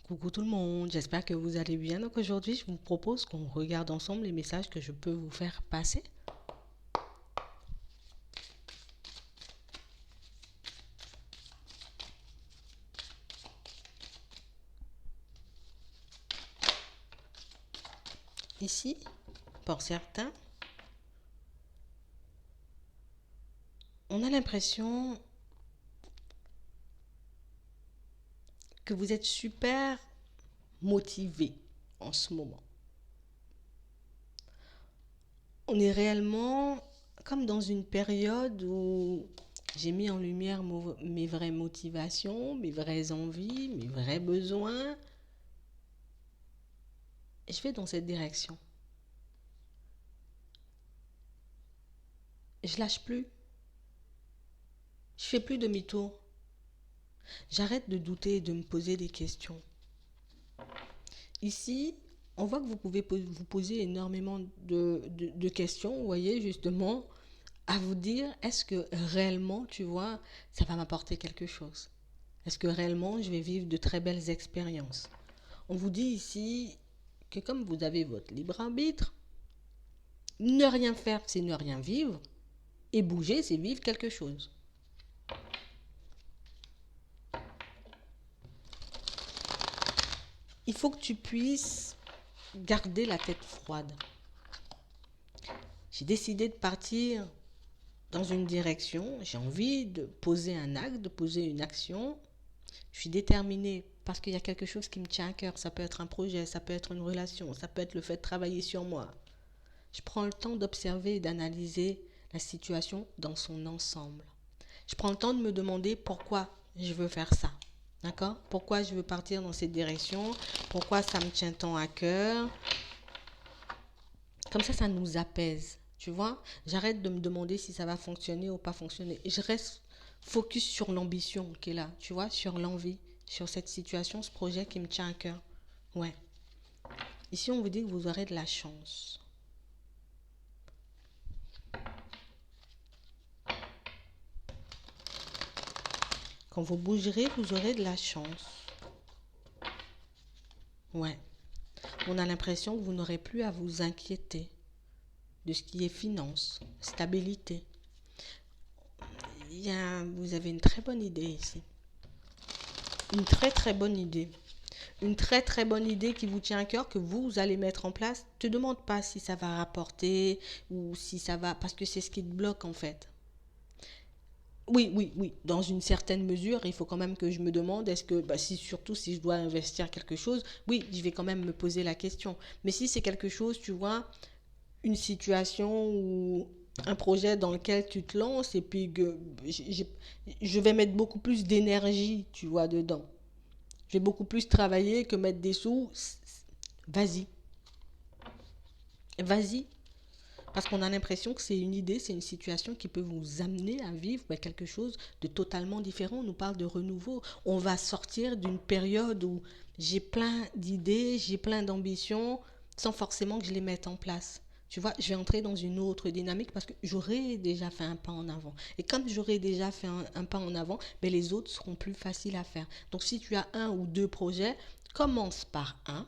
Coucou tout le monde, j'espère que vous allez bien. Donc aujourd'hui, je vous propose qu'on regarde ensemble les messages que je peux vous faire passer. Ici, pour certains, on a l'impression que vous êtes super motivé en ce moment. On est réellement comme dans une période où j'ai mis en lumière mes vraies motivations, mes vraies envies, mes vrais besoins. Et je vais dans cette direction. Je lâche plus. Je fais plus demi-tour. J'arrête de douter et de me poser des questions. Ici, on voit que vous pouvez vous poser énormément de questions, vous voyez, justement, à vous dire, est-ce que réellement, tu vois, ça va m'apporter quelque chose? Est-ce que réellement, je vais vivre de très belles expériences? On vous dit ici que comme vous avez votre libre arbitre, ne rien faire, c'est ne rien vivre, et bouger, c'est vivre quelque chose. Il faut que tu puisses garder la tête froide. J'ai décidé de partir dans une direction, j'ai envie de poser un acte, de poser une action. Je suis déterminée parce qu'il y a quelque chose qui me tient à cœur. Ça peut être un projet, ça peut être une relation, ça peut être le fait de travailler sur moi. Je prends le temps d'observer et d'analyser la situation dans son ensemble. Je prends le temps de me demander pourquoi je veux faire ça. D'accord? Pourquoi je veux partir dans cette direction? Pourquoi ça me tient tant à cœur? Comme ça nous apaise. Tu vois, j'arrête de me demander si ça va fonctionner ou pas fonctionner. Et je reste focus sur l'ambition qui est là, tu vois, sur l'envie, sur cette situation, ce projet qui me tient à cœur. Ouais. Ici, on vous dit que vous aurez de la chance. Quand vous bougerez, vous aurez de la chance. Ouais. On a l'impression que vous n'aurez plus à vous inquiéter de ce qui est finance, stabilité. Vous avez une très bonne idée ici. Une très très bonne idée. Une très très bonne idée qui vous tient à cœur, que vous allez mettre en place. Ne te demande pas si ça va rapporter ou si ça va, parce que c'est ce qui te bloque en fait. Oui, oui, oui. Dans une certaine mesure, il faut quand même que je me demande, est-ce que, surtout si je dois investir quelque chose, oui, je vais quand même me poser la question. Mais si c'est quelque chose, tu vois, une situation ou un projet dans lequel tu te lances et puis que je vais mettre beaucoup plus d'énergie, tu vois, dedans. Je vais beaucoup plus travailler que mettre des sous. Vas-y, vas-y. Parce qu'on a l'impression que c'est une idée, c'est une situation qui peut vous amener à vivre quelque chose de totalement différent. On nous parle de renouveau. On va sortir d'une période où j'ai plein d'idées, j'ai plein d'ambitions, sans forcément que je les mette en place. Tu vois, je vais entrer dans une autre dynamique parce que j'aurai déjà fait un pas en avant. Et comme j'aurai déjà fait un pas en avant, les autres seront plus faciles à faire. Donc si tu as un ou deux projets, commence par un.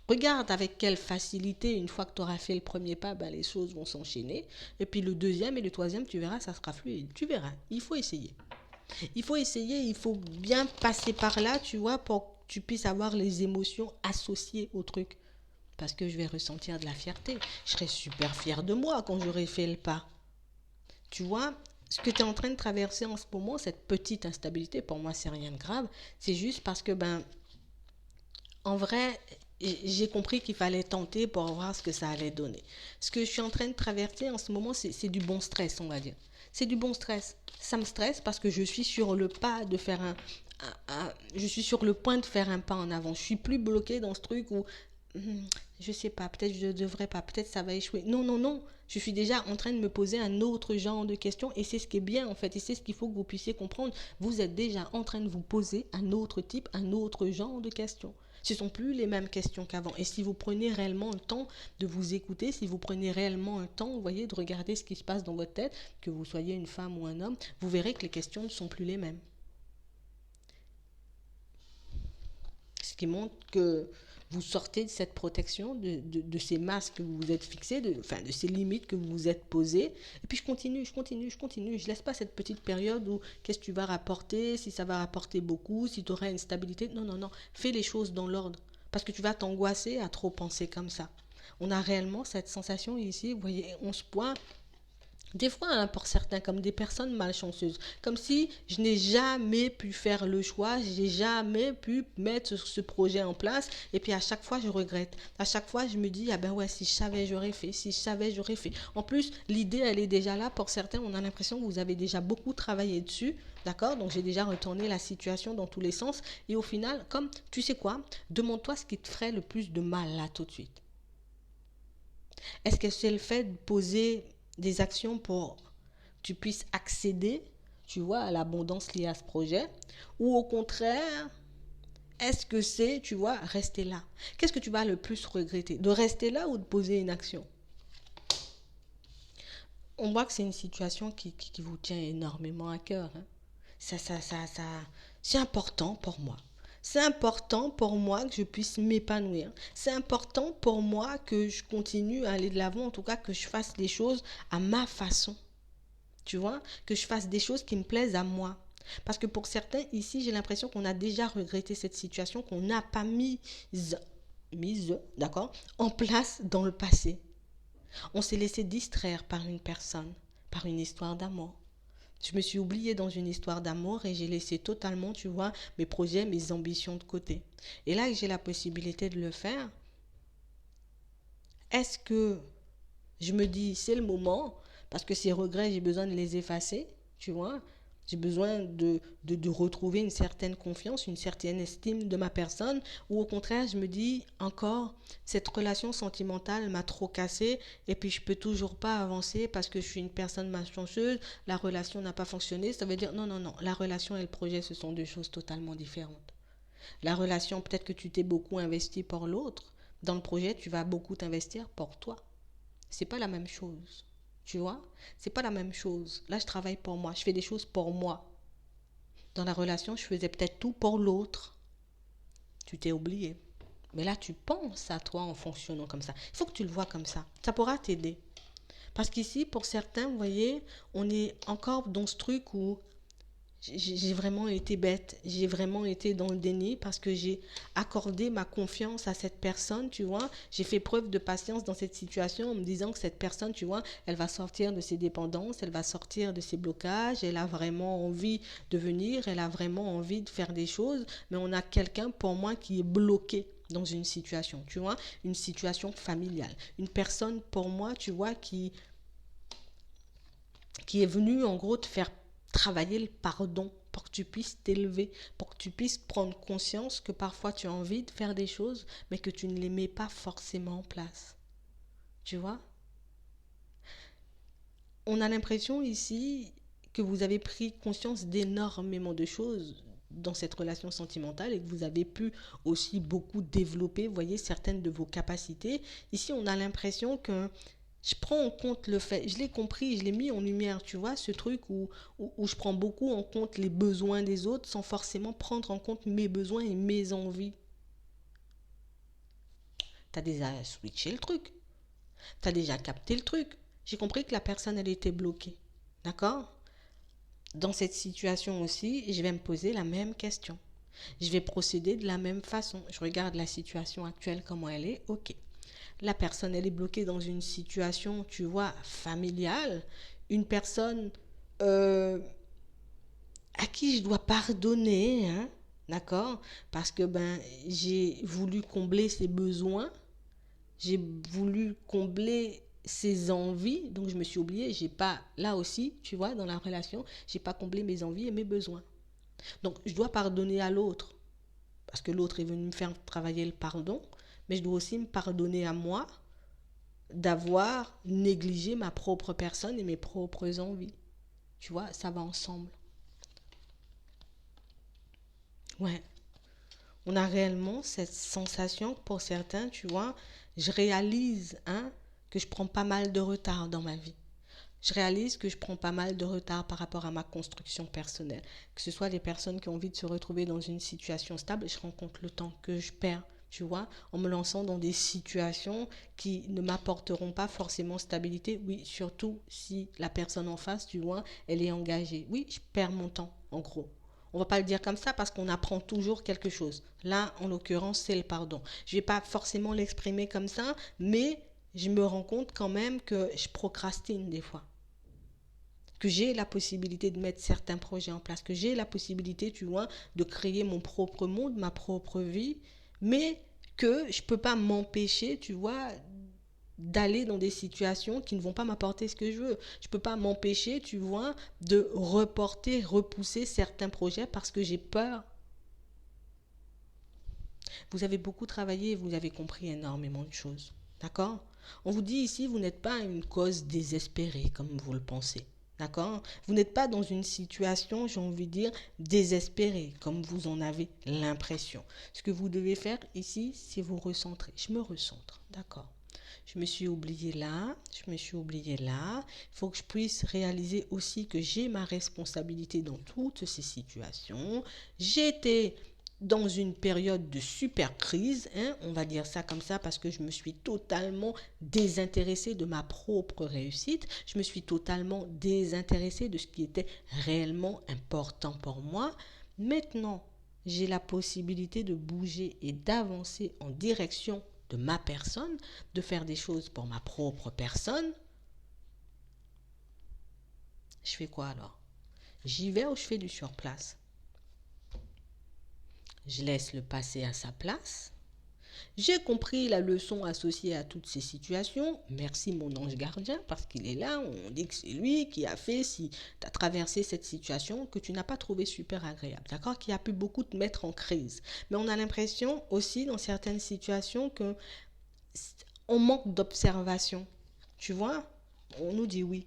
Regarde avec quelle facilité, une fois que tu auras fait le premier pas, les choses vont s'enchaîner. Et puis le deuxième et le troisième, tu verras, ça sera fluide. Tu verras, il faut essayer. Il faut essayer, il faut bien passer par là, tu vois, pour que tu puisses avoir les émotions associées au truc. Parce que je vais ressentir de la fierté. Je serai super fière de moi quand j'aurai fait le pas. Tu vois, ce que tu es en train de traverser en ce moment, cette petite instabilité, pour moi, c'est rien de grave. C'est juste parce que, en vrai, j'ai compris qu'il fallait tenter pour voir ce que ça allait donner. Ce que je suis en train de traverser en ce moment, c'est du bon stress, on va dire. C'est du bon stress. Ça me stresse parce que je suis sur le pas de faire je suis sur le point de faire un pas en avant. Je suis plus bloquée dans ce truc où je sais pas, peut-être je devrais pas, peut-être ça va échouer. Non, non, non. Je suis déjà en train de me poser un autre genre de questions et c'est ce qui est bien en fait et c'est ce qu'il faut que vous puissiez comprendre. Vous êtes déjà en train de vous poser un autre type, un autre genre de questions. Ce ne sont plus les mêmes questions qu'avant. Et si vous prenez réellement le temps de vous écouter, si vous prenez réellement le temps, vous voyez, de regarder ce qui se passe dans votre tête, que vous soyez une femme ou un homme, vous verrez que les questions ne sont plus les mêmes. qui montre que vous sortez de cette protection, de ces masques que vous vous êtes fixés, de ces limites que vous vous êtes posées. Et puis je continue. Je laisse pas cette petite période où qu'est-ce que tu vas rapporter, si ça va rapporter beaucoup, si tu auras une stabilité. Non, non, non. Fais les choses dans l'ordre. Parce que tu vas t'angoisser à trop penser comme ça. On a réellement cette sensation ici, vous voyez, 11 points. Des fois, hein, pour certains, comme des personnes malchanceuses, comme si je n'ai jamais pu faire le choix, j'ai jamais pu mettre ce projet en place, et puis à chaque fois, je regrette. À chaque fois, je me dis, ah ben ouais, si je savais, j'aurais fait, si je savais, j'aurais fait. En plus, l'idée, elle est déjà là. Pour certains, on a l'impression que vous avez déjà beaucoup travaillé dessus, d'accord? Donc, j'ai déjà retourné la situation dans tous les sens, et au final, comme, tu sais quoi, demande-toi ce qui te ferait le plus de mal là, tout de suite. Est-ce que c'est le fait de poser des actions pour que tu puisses accéder, tu vois, à l'abondance liée à ce projet? Ou au contraire, est-ce que c'est, tu vois, rester là? Qu'est-ce que tu vas le plus regretter? De rester là ou de poser une action? On voit que c'est une situation qui vous tient énormément à cœur, hein. Ça, c'est important pour moi. C'est important pour moi que je puisse m'épanouir. C'est important pour moi que je continue à aller de l'avant, en tout cas que je fasse les choses à ma façon. Tu vois, que je fasse des choses qui me plaisent à moi. Parce que pour certains, ici, j'ai l'impression qu'on a déjà regretté cette situation, qu'on n'a pas mise, d'accord, en place dans le passé. On s'est laissé distraire par une personne, par une histoire d'amour. Je me suis oubliée dans une histoire d'amour et j'ai laissé totalement, tu vois, mes projets, mes ambitions de côté. Et là, j'ai la possibilité de le faire. Est-ce que je me dis, c'est le moment, parce que ces regrets, j'ai besoin de les effacer, tu vois. J'ai besoin de retrouver une certaine confiance, une certaine estime de ma personne, ou au contraire, je me dis encore, cette relation sentimentale m'a trop cassé, et puis je peux toujours pas avancer parce que je suis une personne malchanceuse, la relation n'a pas fonctionné. Ça veut dire, non, non, non, la relation et le projet, ce sont deux choses totalement différentes. La relation, peut-être que tu t'es beaucoup investi pour l'autre. Dans le projet, tu vas beaucoup t'investir pour toi. C'est pas la même chose. Tu vois? C'est pas la même chose. Là, je travaille pour moi. Je fais des choses pour moi. Dans la relation, je faisais peut-être tout pour l'autre. Tu t'es oublié. Mais là, tu penses à toi en fonctionnant comme ça. Il faut que tu le vois comme ça. Ça pourra t'aider. Parce qu'ici, pour certains, vous voyez, on est encore dans ce truc où j'ai vraiment été bête, j'ai vraiment été dans le déni parce que j'ai accordé ma confiance à cette personne, tu vois. J'ai fait preuve de patience dans cette situation en me disant que cette personne, tu vois, elle va sortir de ses dépendances, elle va sortir de ses blocages, elle a vraiment envie de venir, elle a vraiment envie de faire des choses, mais on a quelqu'un pour moi qui est bloqué dans une situation, tu vois, une situation familiale. Une personne pour moi, tu vois, qui est venue en gros te faire travailler le pardon pour que tu puisses t'élever, pour que tu puisses prendre conscience que parfois tu as envie de faire des choses, mais que tu ne les mets pas forcément en place. Tu vois? On a l'impression ici que vous avez pris conscience d'énormément de choses dans cette relation sentimentale et que vous avez pu aussi beaucoup développer, vous voyez, certaines de vos capacités. Ici, on a l'impression que je prends en compte le fait, je l'ai compris, je l'ai mis en lumière, tu vois, ce truc où je prends beaucoup en compte les besoins des autres sans forcément prendre en compte mes besoins et mes envies. T'as déjà switché le truc, t'as déjà capté le truc. J'ai compris que la personne, elle était bloquée. D'accord? Dans cette situation aussi, je vais me poser la même question. Je vais procéder de la même façon. Je regarde la situation actuelle, comment elle est. Ok. La personne, elle est bloquée dans une situation, tu vois, familiale. Une personne à qui je dois pardonner, hein, d'accord? Parce que j'ai voulu combler ses besoins, j'ai voulu combler ses envies, donc je me suis oubliée, j'ai pas, là aussi, tu vois, dans la relation, j'ai pas comblé mes envies et mes besoins. Donc je dois pardonner à l'autre, parce que l'autre est venu me faire travailler le pardon, mais je dois aussi me pardonner à moi d'avoir négligé ma propre personne et mes propres envies. Tu vois, ça va ensemble. Ouais. On a réellement cette sensation que pour certains, tu vois, je réalise, hein, que je prends pas mal de retard dans ma vie. Je réalise que je prends pas mal de retard par rapport à ma construction personnelle. Que ce soit des personnes qui ont envie de se retrouver dans une situation stable, je rends compte le temps que je perds, tu vois, en me lançant dans des situations qui ne m'apporteront pas forcément stabilité. Oui, surtout si la personne en face, tu vois, elle est engagée. Oui, je perds mon temps, en gros. On va pas le dire comme ça parce qu'on apprend toujours quelque chose. Là, en l'occurrence, c'est le pardon. Je vais pas forcément l'exprimer comme ça, mais je me rends compte quand même que je procrastine des fois, que j'ai la possibilité de mettre certains projets en place, que j'ai la possibilité, tu vois, de créer mon propre monde, ma propre vie, mais que je ne peux pas m'empêcher, tu vois, d'aller dans des situations qui ne vont pas m'apporter ce que je veux. Je ne peux pas m'empêcher, tu vois, de reporter, repousser certains projets parce que j'ai peur. Vous avez beaucoup travaillé et vous avez compris énormément de choses. D'accord? On vous dit ici, vous n'êtes pas une cause désespérée comme vous le pensez. D'accord? Vous n'êtes pas dans une situation, j'ai envie de dire, désespérée, comme vous en avez l'impression. Ce que vous devez faire ici, c'est vous recentrer. Je me recentre. D'accord? Je me suis oublié là, je me suis oublié là. Il faut que je puisse réaliser aussi que j'ai ma responsabilité dans toutes ces situations. J'étais dans une période de super crise, hein, on va dire ça comme ça, parce que je me suis totalement désintéressée de ma propre réussite, je me suis totalement désintéressée de ce qui était réellement important pour moi. Maintenant, j'ai la possibilité de bouger et d'avancer en direction de ma personne, de faire des choses pour ma propre personne. Je fais quoi alors? J'y vais ou je fais du surplace? Je laisse le passé à sa place. J'ai compris la leçon associée à toutes ces situations. Merci mon ange gardien parce qu'il est là. On dit que c'est lui qui a fait, si tu as traversé cette situation que tu n'as pas trouvé super agréable. D'accord? Qui a pu beaucoup te mettre en crise. Mais on a l'impression aussi dans certaines situations que on manque d'observation. Tu vois? On nous dit oui.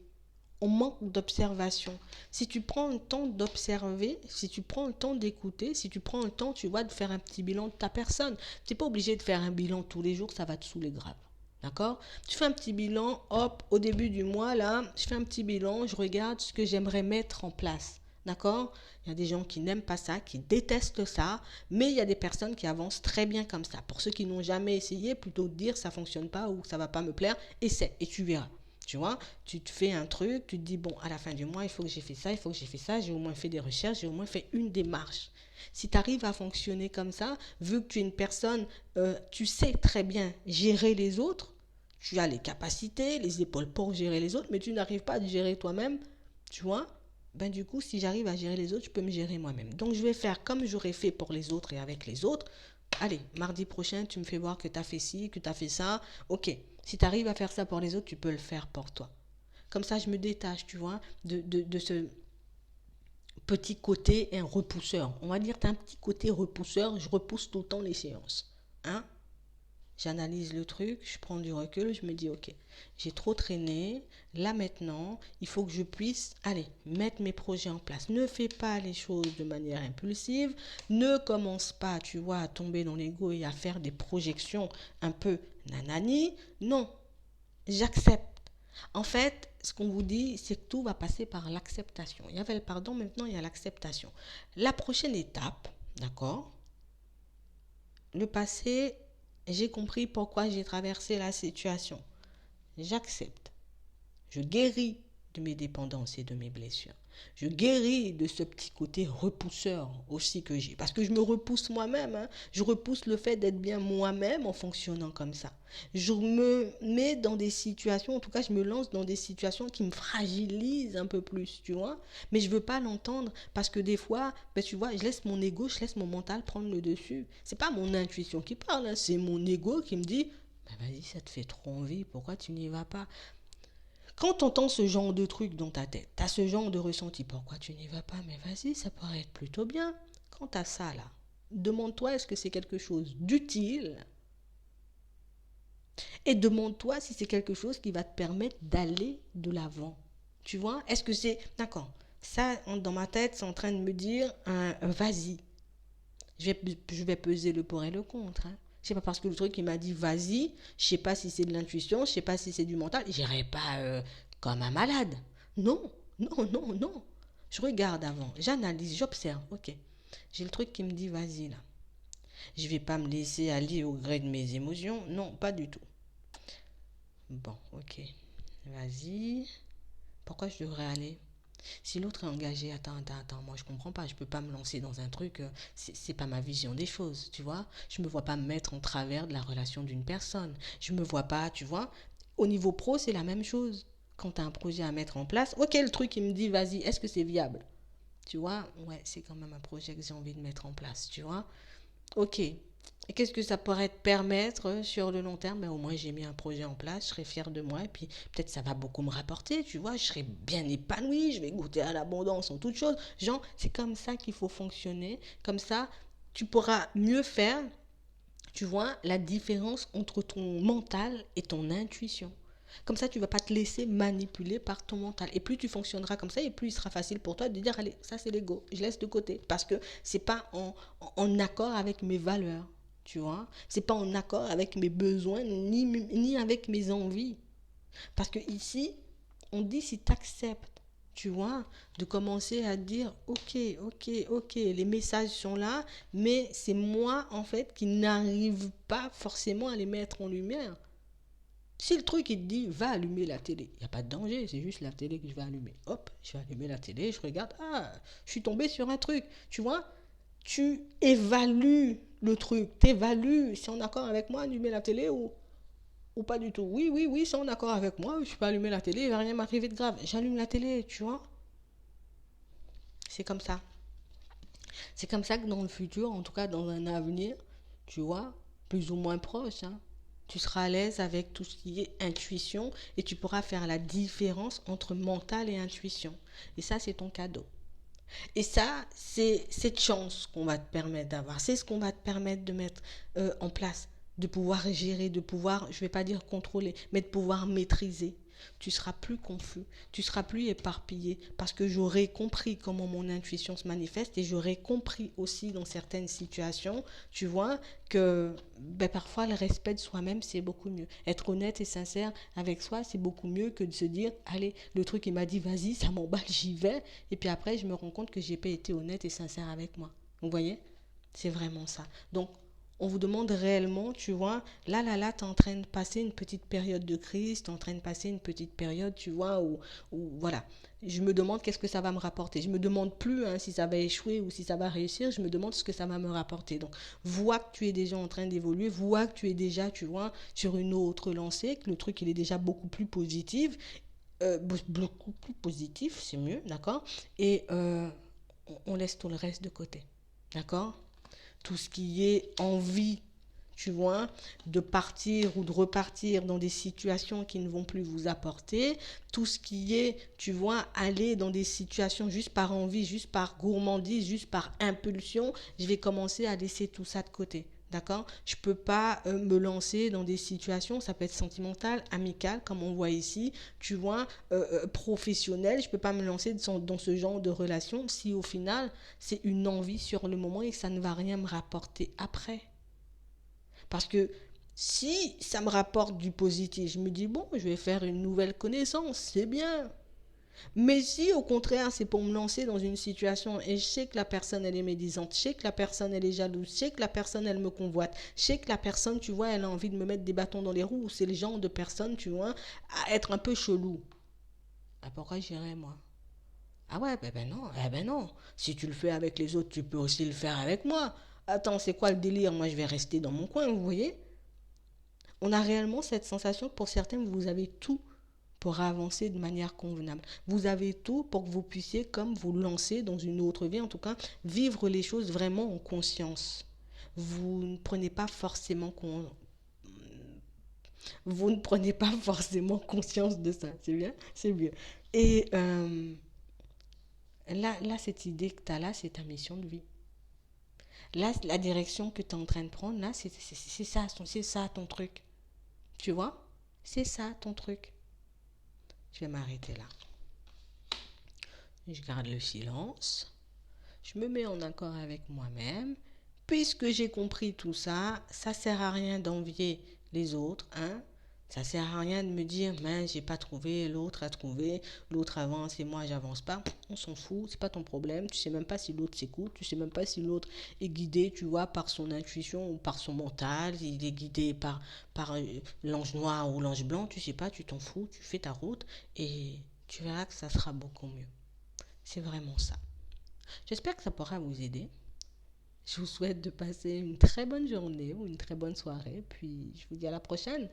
On manque d'observation. Si tu prends le temps d'observer, si tu prends le temps d'écouter, si tu prends le temps, tu vois, de faire un petit bilan de ta personne. Tu n'es pas obligé de faire un bilan tous les jours, ça va te saouler grave. D'accord? Tu fais un petit bilan, hop, au début du mois, là, je fais un petit bilan, je regarde ce que j'aimerais mettre en place. D'accord? Il y a des gens qui n'aiment pas ça, qui détestent ça, mais il y a des personnes qui avancent très bien comme ça. Pour ceux qui n'ont jamais essayé, plutôt de dire ça ne fonctionne pas ou ça ne va pas me plaire, essaie et tu verras. Tu vois, tu te fais un truc, tu te dis, bon, à la fin du mois, il faut que j'ai fait ça, il faut que j'ai fait ça, j'ai au moins fait des recherches, j'ai au moins fait une démarche. Si tu arrives à fonctionner comme ça, vu que tu es une personne, tu sais très bien gérer les autres, tu as les capacités, les épaules pour gérer les autres, mais tu n'arrives pas à te gérer toi-même, tu vois, ben du coup, si j'arrive à gérer les autres, je peux me gérer moi-même. Donc, je vais faire comme j'aurais fait pour les autres et avec les autres. Allez, mardi prochain, tu me fais voir que tu as fait ci, que tu as fait ça. Ok, si tu arrives à faire ça pour les autres, tu peux le faire pour toi. Comme ça, je me détache, tu vois, de ce petit côté un repousseur. On va dire que tu as un petit côté repousseur, je repousse tout le temps les séances. Hein? J'analyse le truc, je prends du recul, je me dis ok, j'ai trop traîné, là maintenant, il faut que je puisse, aller mettre mes projets en place. Ne fais pas les choses de manière impulsive, ne commence pas, tu vois, à tomber dans l'ego et à faire des projections un peu nanani. Non, j'accepte. En fait, ce qu'on vous dit, c'est que tout va passer par l'acceptation. Il y avait le pardon, maintenant il y a l'acceptation. La prochaine étape, d'accord, le passé, j'ai compris pourquoi j'ai traversé la situation. J'accepte. Je guéris de mes dépendances et de mes blessures. Je guéris de ce petit côté repousseur aussi que j'ai. Parce que je me repousse moi-même. Hein. Je repousse le fait d'être bien moi-même en fonctionnant comme ça. Je me mets dans des situations, en tout cas je me lance dans des situations qui me fragilisent un peu plus, tu vois. Mais je ne veux pas l'entendre parce que des fois, ben, tu vois, je laisse mon ego, je laisse mon mental prendre le dessus. C'est pas mon intuition qui parle, hein, c'est mon ego qui me dit, ben, vas-y, ça te fait trop envie, pourquoi tu n'y vas pas? Quand tu entends ce genre de truc dans ta tête, tu as ce genre de ressenti, pourquoi tu n'y vas pas? Mais vas-y, ça paraît être plutôt bien. Quand tu as ça là, demande-toi est-ce que c'est quelque chose d'utile et demande-toi si c'est quelque chose qui va te permettre d'aller de l'avant. Tu vois? Est-ce que c'est... D'accord. Ça, dans ma tête, c'est en train de me dire, vas-y. Je vais peser le pour et le contre. Hein. C'est pas parce que le truc il m'a dit vas-y, je sais pas si c'est de l'intuition, je sais pas si c'est du mental, j'irai pas comme un malade. Non, non, non, non. Je regarde avant, j'analyse, j'observe. Ok, j'ai le truc qui me dit vas-y là. Je vais pas me laisser aller au gré de mes émotions. Non, pas du tout. Bon, ok. Vas-y. Pourquoi je devrais aller? Si l'autre est engagé, attends, moi je comprends pas, je peux pas me lancer dans un truc, c'est pas ma vision des choses, tu vois. Je me vois pas me mettre en travers de la relation d'une personne. Je me vois pas, tu vois. Au niveau pro, c'est la même chose. Quand tu as un projet à mettre en place, ok, le truc il me dit, vas-y, est-ce que c'est viable? Tu vois, ouais, c'est quand même un projet que j'ai envie de mettre en place, tu vois. Ok. Et qu'est-ce que ça pourrait te permettre sur le long terme? Ben, au moins, j'ai mis un projet en place, je serai fière de moi, et puis peut-être ça va beaucoup me rapporter, tu vois, je serai bien épanouie, je vais goûter à l'abondance en toutes choses. Genre, c'est comme ça qu'il faut fonctionner. Comme ça, tu pourras mieux faire, tu vois, la différence entre ton mental et ton intuition. Comme ça, tu ne vas pas te laisser manipuler par ton mental. Et plus tu fonctionneras comme ça, et plus il sera facile pour toi de dire, allez, ça c'est l'ego, je laisse de côté. Parce que c'est pas en accord avec mes valeurs, tu vois. C'est pas en accord avec mes besoins, ni avec mes envies. Parce que ici, on dit si tu acceptes, tu vois, de commencer à dire, ok, les messages sont là, mais c'est moi, en fait, qui n'arrive pas forcément à les mettre en lumière. Si le truc il te dit va allumer la télé, il n'y a pas de danger, c'est juste la télé que je vais allumer. Hop, je vais allumer la télé, je regarde, ah, je suis tombé sur un truc. Tu vois, tu évalues le truc, t'évalues, c'est en accord avec moi allumer la télé ou pas du tout. Oui, c'est en accord avec moi, je peux allumer la télé, il va rien m'arriver de grave. J'allume la télé, tu vois. C'est comme ça. C'est comme ça que dans le futur, en tout cas dans un avenir, tu vois, plus ou moins proche, hein, tu seras à l'aise avec tout ce qui est intuition et tu pourras faire la différence entre mental et intuition. Et ça, c'est ton cadeau. Et ça, c'est cette chance qu'on va te permettre d'avoir. C'est ce qu'on va te permettre de mettre en place, de pouvoir gérer, de pouvoir, je ne vais pas dire contrôler, mais de pouvoir maîtriser. Tu seras plus confus, tu seras plus éparpillé parce que j'aurai compris comment mon intuition se manifeste et j'aurai compris aussi dans certaines situations, tu vois, que ben, parfois le respect de soi-même c'est beaucoup mieux. Être honnête et sincère avec soi c'est beaucoup mieux que de se dire allez, le truc il m'a dit vas-y, ça m'emballe, j'y vais et puis après je me rends compte que j'ai pas été honnête et sincère avec moi. Vous voyez? C'est vraiment ça. Donc on vous demande réellement, tu vois, là, tu es en train de passer une petite période de crise, tu es en train de passer une petite période, tu vois, où voilà, je me demande qu'est-ce que ça va me rapporter. Je me demande plus hein, si ça va échouer ou si ça va réussir, je me demande ce que ça va me rapporter. Donc, vois que tu es déjà en train d'évoluer, vois que tu es déjà, tu vois, sur une autre lancée, que le truc, il est déjà beaucoup plus positif, beaucoup plus positif, c'est mieux, d'accord. Et on laisse tout le reste de côté, d'accord. Tout ce qui est envie, tu vois, de partir ou de repartir dans des situations qui ne vont plus vous apporter, tout ce qui est, tu vois, aller dans des situations juste par envie, juste par gourmandise, juste par impulsion, je vais commencer à laisser tout ça de côté. D'accord. Je ne peux pas me lancer dans des situations, ça peut être sentimental, amical, comme on voit ici, tu vois, professionnel. Je ne peux pas me lancer dans ce genre de relation si au final, c'est une envie sur le moment et que ça ne va rien me rapporter après. Parce que si ça me rapporte du positif, je me dis, bon, je vais faire une nouvelle connaissance, c'est bien. Mais si au contraire c'est pour me lancer dans une situation et je sais que la personne elle est médisante, je sais que la personne elle est jalouse, je sais que la personne elle me convoite, je sais que la personne tu vois elle a envie de me mettre des bâtons dans les roues, c'est le genre de personne tu vois à être un peu chelou. Ah, pourquoi j'irais moi? Ah ouais, non, non. Si tu le fais avec les autres, tu peux aussi le faire avec moi. Attends, c'est quoi le délire? Moi je vais rester dans mon coin, vous voyez? On a réellement cette sensation, pour certains, vous avez tout pour avancer de manière convenable. Vous avez tout pour que vous puissiez, comme vous lancer dans une autre vie, en tout cas, vivre les choses vraiment en conscience. Vous ne prenez pas forcément vous ne prenez pas forcément conscience de ça. C'est bien? C'est bien. Et là, cette idée que tu as là, c'est ta mission de vie. Là, la direction que tu es en train de prendre, là, c'est ça ton truc. Tu vois? C'est ça ton truc. Je vais m'arrêter là. Je garde le silence. Je me mets en accord avec moi-même. Puisque j'ai compris tout ça, ça sert à rien d'envier les autres, hein. Ça sert à rien de me dire, mais j'ai pas trouvé, l'autre a trouvé, l'autre avance et moi j'avance pas. On s'en fout, c'est pas ton problème. Tu sais même pas si l'autre s'écoute, tu sais même pas si l'autre est guidé, tu vois, par son intuition ou par son mental. Il est guidé par l'ange noir ou l'ange blanc, tu sais pas, tu t'en fous, tu fais ta route et tu verras que ça sera beaucoup mieux. C'est vraiment ça. J'espère que ça pourra vous aider. Je vous souhaite de passer une très bonne journée ou une très bonne soirée. Puis je vous dis à la prochaine.